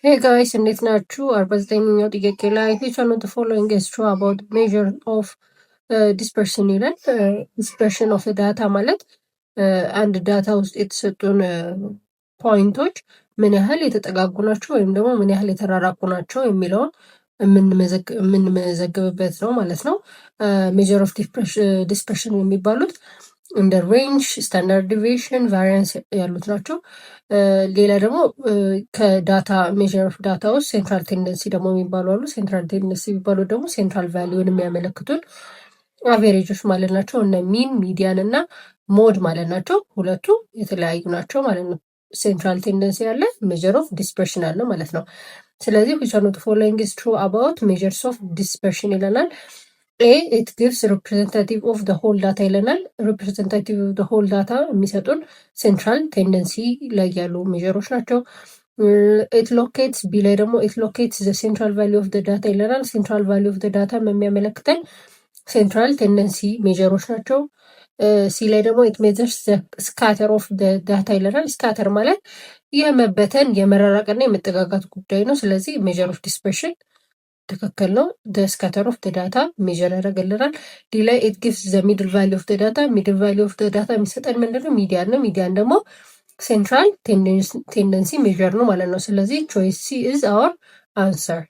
Hey guys, እንዴት ናችሁ? 49ኛው ጥያቄ ላይ which one of the following is true about measure of dispersion ይላል። dispersion of the data ማለት አንድ ዳታ ውስጥ የተሰጡን ፖይንቶች ምን ያህል የተጠጋጉ ናቸው ወይም ደግሞ ምን ያህል የተራራቁ ናቸው የሚለውን የምንመዘግብበት ነው ማለት ነው። ሜጀር ኦፍ ዲስፐርሽን የሚባሉት እንደ ሬንጅ፣ ስታንዳርድ ዲቪዬሽን፣ ቫሪያንስ ያሉት ናቸው። ሌላ ደግሞ ከዳታ ሜዥር ኦፍ ዳታ ውስጥ ሴንትራል ቴንደንሲ ደግሞ የሚባሉ አሉ። ሴንትራል ቴንደንሲ የሚባሉ ደግሞ ሴንትራል ቫሊዩን የሚያመለክቱን አቬሬጆች ማለት ናቸው። እነ ሚን፣ ሚዲያን እና ሞድ ማለት ናቸው። ሁለቱ የተለያዩ ናቸው ማለት ነው። ሴንትራል ቴንደንሲ ያለ ሜጀር ኦፍ ዲስፐርሽን አለ ማለት ነው። ስለዚህ which one of the following is true about measures of dispersion ይለናል። ኤ ኢት ጊቭስ ሪፕሬዘንታቲቭ ኦፍ ደ ሆል ዳታ ይለናል። ሪፕሬዘንታቲቭ ኦፍ ደ ሆል ዳታ የሚሰጡን ሴንትራል ቴንደንሲ ላይ ያሉ ሜዥሮች ናቸው። ኢት ሎኬትስ ቢ ላይ ደግሞ ኢት ሎኬትስ ዘ ሴንትራል ቫሊዩ ኦፍ ደ ዳታ ይለናል። ሴንትራል ቫሊዩ ኦፍ ደ ዳታ የሚያመለክተን ሴንትራል ቴንደንሲ ሜዥሮች ናቸው። ሲ ላይ ደግሞ ኢት ሜዘርስ ስካተር ኦፍ ደ ዳታ ይለናል። ስካተር ማለት የመበተን የመራራቅና የመጠጋጋት ጉዳይ ነው። ስለዚህ ሜዥር ኦፍ ዲስፐርሽን ትክክል ነው። ደ ስካተር ኦፍ ደ ዳታ ሜዥር ያደርግልናል። ዲ ላይ ኢት ጊቭስ ዘ ሚድል ቫሊዩ ኦፍ ደ ዳታ። ሚድል ቫሊዩ ኦፍ ደ ዳታ የሚሰጠን ምንድነው? ሚዲያን ነው። ሚዲያን ደግሞ ሴንትራል ቴንደንሲ ሜዥር ነው ማለት ነው። ስለዚህ ቾይስ ሲ ኢዝ አወር አንሰር።